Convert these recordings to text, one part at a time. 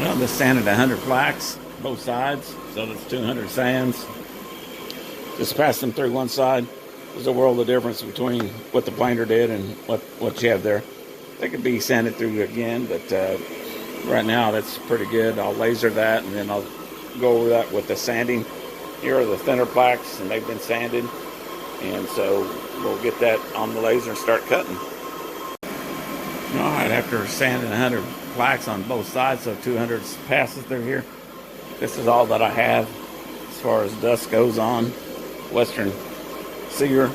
Well, this sanded 100 plaques, both sides, so that's 200 sands. Just pass them through one side. There's a world of difference between what the planer did and what you have there. They could be sanded through again, but right now that's pretty good. I'll laser that, and then I'll go over that with the sanding. Here are the thinner plaques, and they've been sanded, and so we'll get that on the laser and start cutting. All right, after sanding 100 plaques on both sides, so 200 passes through here, this is all that I have as far as dust goes on Western sear,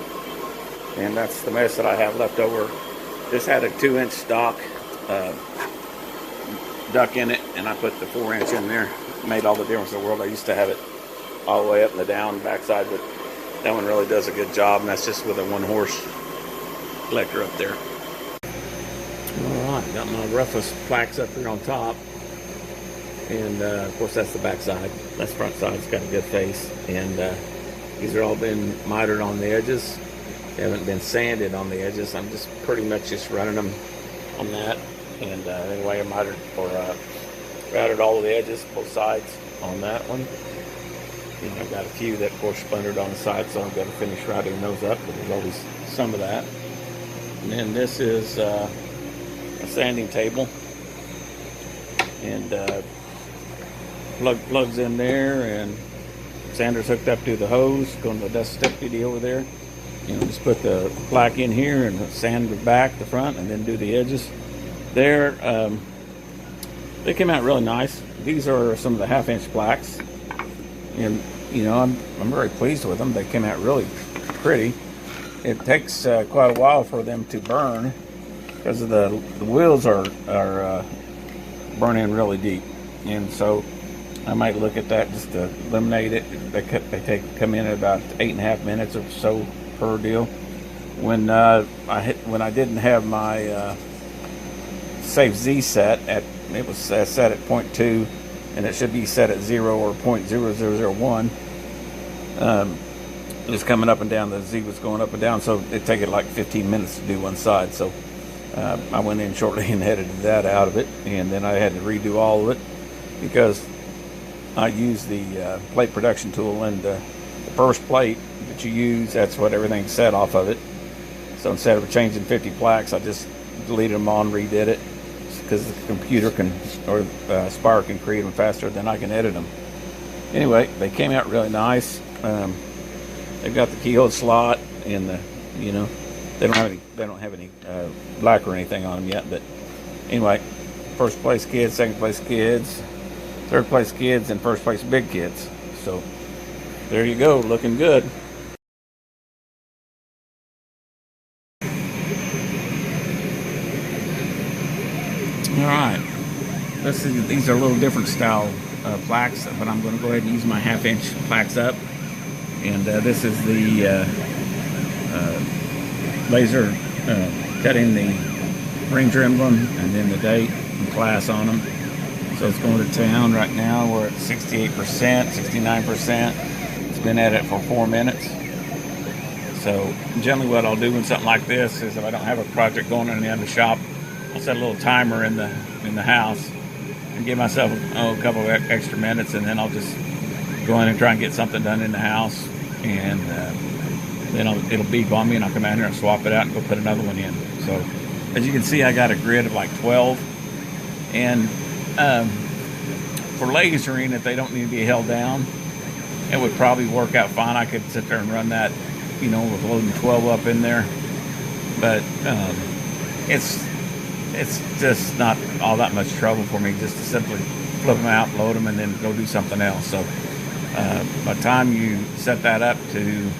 and that's the mess that I have left over. This had a 2-inch stock duck in it, and I put the 4-inch in there. Made all the difference in the world. I used to have it all the way up in the down backside, but that one really does a good job, and that's just with a 1-horse collector up there. Alright, got my roughest plaques up here on top, and of course that's the back side. That's front side. It's got a good face, and these are all been mitered on the edges. They haven't been sanded on the edges. I'm just pretty much just running them on that, and anyway I mitered or routed all of the edges, both sides on that one. And I've got a few that of course splintered on the side, so I've got to finish routing those up, but there's always some of that. And then this is a sanding table, and plugs in there, and sander's hooked up to the hose going to the dust deputy over there. Just put the plaque in here and sand the back, the front, and then do the edges there. They came out really nice. These are some of the 1/2-inch plaques, and I'm very pleased with them. They came out really pretty. It takes quite a while for them to burn because of the wheels are burning really deep, and so I might look at that just to eliminate it. They come in at about 8.5 minutes or so per deal. When I didn't have my Safe Z set at, it was set at 0.2, and it should be set at 0 or 0.0001. It was coming up and down. The Z was going up and down, so it'd take it like 15 minutes to do one side. So I went in shortly and edited that out of it, and then I had to redo all of it because I used the plate production tool, and the first plate that you use, that's what everything's set off of it. So instead of changing 50 plaques, I just deleted them all and redid it, because the computer can, or Spire can create them faster than I can edit them. Anyway, they came out really nice. They've got the keyhole slot, and they don't have any black or anything on them yet. But anyway, first place kids, second place kids, third place kids, and first place big kids. So there you go, looking good. All right, these are a little different style plaques, but I'm going to go ahead and use my 1/2-inch plaques up. And this is the laser cutting the Ranger emblem, and then the date and class on them. So it's going to town right now. We're at 68%, 69%. It's been at it for 4 minutes. So generally what I'll do in something like this is, if I don't have a project going on in the shop, I'll set a little timer in the house and give myself a couple of extra minutes, and then I'll just go in and try and get something done in the house, and then it'll beep on me, and I'll come out here and swap it out and go put another one in. So as you can see, I got a grid of like 12, and for lasering, if they don't need to be held down, it would probably work out fine. I could sit there and run that, with loading 12 up in there, but it's just not all that much trouble for me just to simply flip them out, load them, and then go do something else. So by the time you set that up to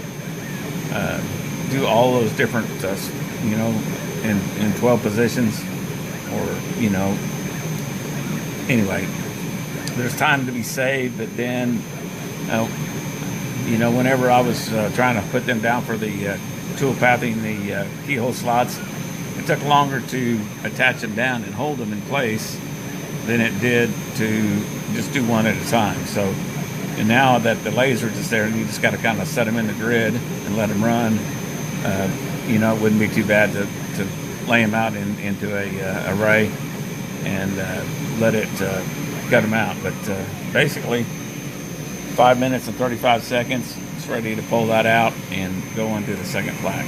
do all those different, in 12 positions, or, anyway, there's time to be saved. But then, whenever I was trying to put them down for the tool pathing, the keyhole slots, it took longer to attach them down and hold them in place than it did to just do one at a time. So, and now that the laser is there, you just got to kind of set them in the grid and let them run. It wouldn't be too bad to lay them out into a array and let it cut them out. But basically 5 minutes and 35 seconds, it's ready to pull that out and go into the second plaque.